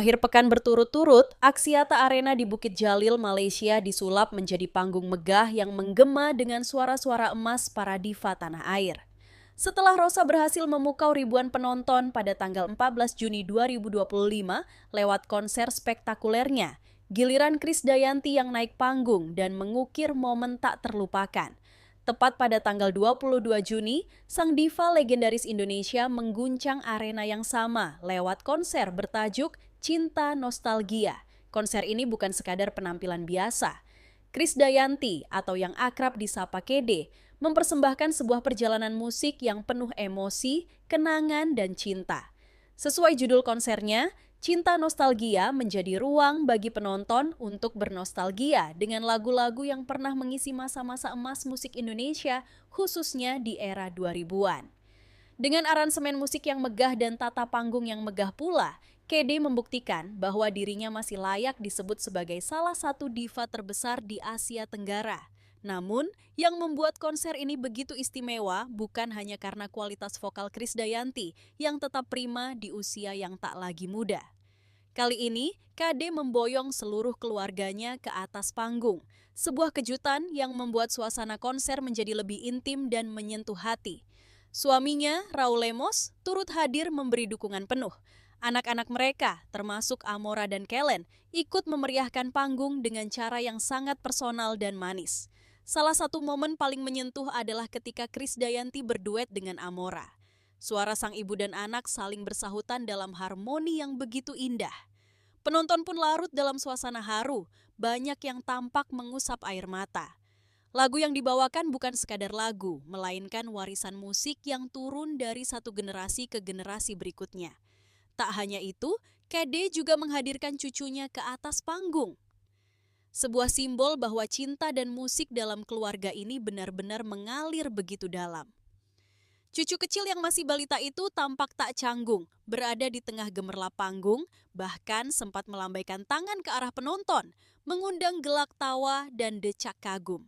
akhir pekan berturut-turut, Aksiata Arena di Bukit Jalil, Malaysia disulap menjadi panggung megah yang menggema dengan suara-suara emas para diva tanah air. Setelah Rosa berhasil memukau ribuan penonton pada tanggal 14 Juni 2025 lewat konser spektakulernya, giliran Krisdayanti yang naik panggung dan mengukir momen tak terlupakan. Tepat pada tanggal 22 Juni, sang diva legendaris Indonesia mengguncang arena yang sama lewat konser bertajuk Cinta Nostalgia. Konser ini bukan sekadar penampilan biasa. Krisdayanti atau yang akrab disapa Kede mempersembahkan sebuah perjalanan musik yang penuh emosi, kenangan, dan cinta. Sesuai judul konsernya, Cinta Nostalgia menjadi ruang bagi penonton untuk bernostalgia dengan lagu-lagu yang pernah mengisi masa-masa emas musik Indonesia, khususnya di era 2000-an. Dengan aransemen musik yang megah dan tata panggung yang megah pula, Kede membuktikan bahwa dirinya masih layak disebut sebagai salah satu diva terbesar di Asia Tenggara. Namun, yang membuat konser ini begitu istimewa bukan hanya karena kualitas vokal Krisdayanti yang tetap prima di usia yang tak lagi muda. Kali ini, Kade memboyong seluruh keluarganya ke atas panggung. Sebuah kejutan yang membuat suasana konser menjadi lebih intim dan menyentuh hati. Suaminya, Raul Lemos, turut hadir memberi dukungan penuh. Anak-anak mereka, termasuk Amora dan Kellen, ikut memeriahkan panggung dengan cara yang sangat personal dan manis. Salah satu momen paling menyentuh adalah ketika Krisdayanti berduet dengan Amora. Suara sang ibu dan anak saling bersahutan dalam harmoni yang begitu indah. Penonton pun larut dalam suasana haru, banyak yang tampak mengusap air mata. Lagu yang dibawakan bukan sekadar lagu, melainkan warisan musik yang turun dari satu generasi ke generasi berikutnya. Tak hanya itu, Kede juga menghadirkan cucunya ke atas panggung. Sebuah simbol bahwa cinta dan musik dalam keluarga ini benar-benar mengalir begitu dalam. Cucu kecil yang masih balita itu tampak tak canggung, berada di tengah gemerlap panggung, bahkan sempat melambaikan tangan ke arah penonton, mengundang gelak tawa dan decak kagum.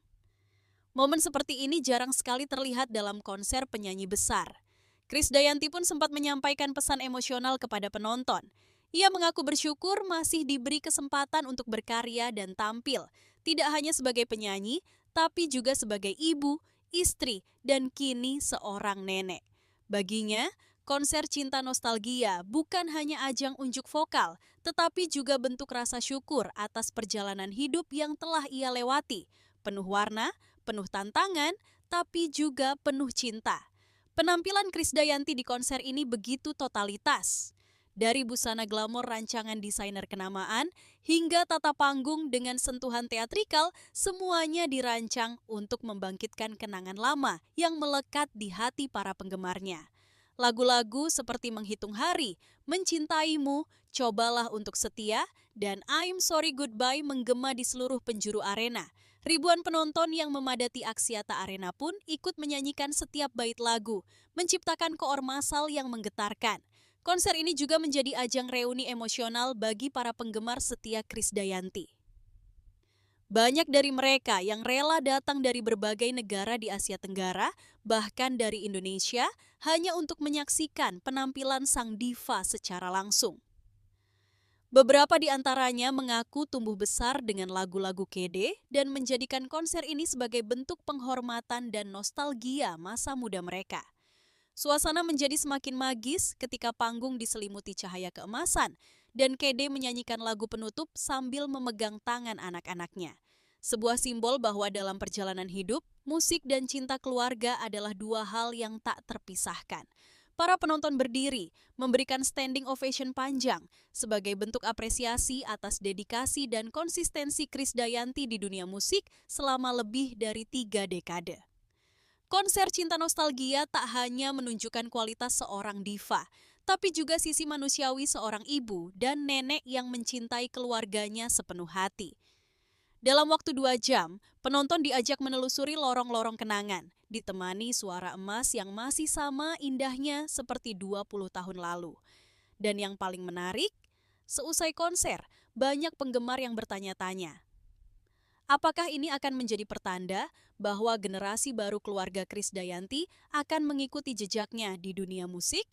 Momen seperti ini jarang sekali terlihat dalam konser penyanyi besar. Krisdayanti pun sempat menyampaikan pesan emosional kepada penonton. Ia mengaku bersyukur masih diberi kesempatan untuk berkarya dan tampil, tidak hanya sebagai penyanyi, tapi juga sebagai ibu, istri, dan kini seorang nenek. Baginya, konser Cinta Nostalgia bukan hanya ajang unjuk vokal, tetapi juga bentuk rasa syukur atas perjalanan hidup yang telah ia lewati. Penuh warna, penuh tantangan, tapi juga penuh cinta. Penampilan Krisdayanti di konser ini begitu totalitas. Dari busana glamor rancangan desainer kenamaan hingga tata panggung dengan sentuhan teatrikal, semuanya dirancang untuk membangkitkan kenangan lama yang melekat di hati para penggemarnya. Lagu-lagu seperti Menghitung Hari, Mencintaimu, Cobalah Untuk Setia, dan I'm Sorry Goodbye menggema di seluruh penjuru arena. Ribuan penonton yang memadati Aksiata Arena pun ikut menyanyikan setiap bait lagu, menciptakan koor massal yang menggetarkan. Konser ini juga menjadi ajang reuni emosional bagi para penggemar setia Krisdayanti. Banyak dari mereka yang rela datang dari berbagai negara di Asia Tenggara, bahkan dari Indonesia, hanya untuk menyaksikan penampilan sang diva secara langsung. Beberapa di antaranya mengaku tumbuh besar dengan lagu-lagu Kede dan menjadikan konser ini sebagai bentuk penghormatan dan nostalgia masa muda mereka. Suasana menjadi semakin magis ketika panggung diselimuti cahaya keemasan dan Kede menyanyikan lagu penutup sambil memegang tangan anak-anaknya. Sebuah simbol bahwa dalam perjalanan hidup, musik dan cinta keluarga adalah dua hal yang tak terpisahkan. Para penonton berdiri, memberikan standing ovation panjang sebagai bentuk apresiasi atas dedikasi dan konsistensi Krisdayanti di dunia musik selama lebih dari 3 dekade. Konser Cinta Nostalgia tak hanya menunjukkan kualitas seorang diva, tapi juga sisi manusiawi seorang ibu dan nenek yang mencintai keluarganya sepenuh hati. Dalam waktu 2 jam, penonton diajak menelusuri lorong-lorong kenangan, ditemani suara emas yang masih sama indahnya seperti 20 tahun lalu. Dan yang paling menarik, seusai konser, banyak penggemar yang bertanya-tanya, apakah ini akan menjadi pertanda bahwa generasi baru keluarga Krisdayanti akan mengikuti jejaknya di dunia musik?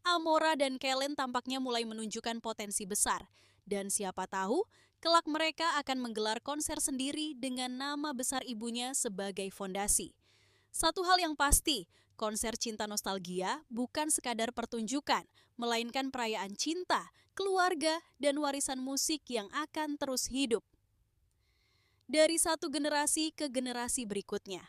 Amora dan Kellen tampaknya mulai menunjukkan potensi besar. Dan siapa tahu, kelak mereka akan menggelar konser sendiri dengan nama besar ibunya sebagai fondasi. Satu hal yang pasti, konser Cinta Nostalgia bukan sekadar pertunjukan, melainkan perayaan cinta, keluarga, dan warisan musik yang akan terus hidup dari satu generasi ke generasi berikutnya.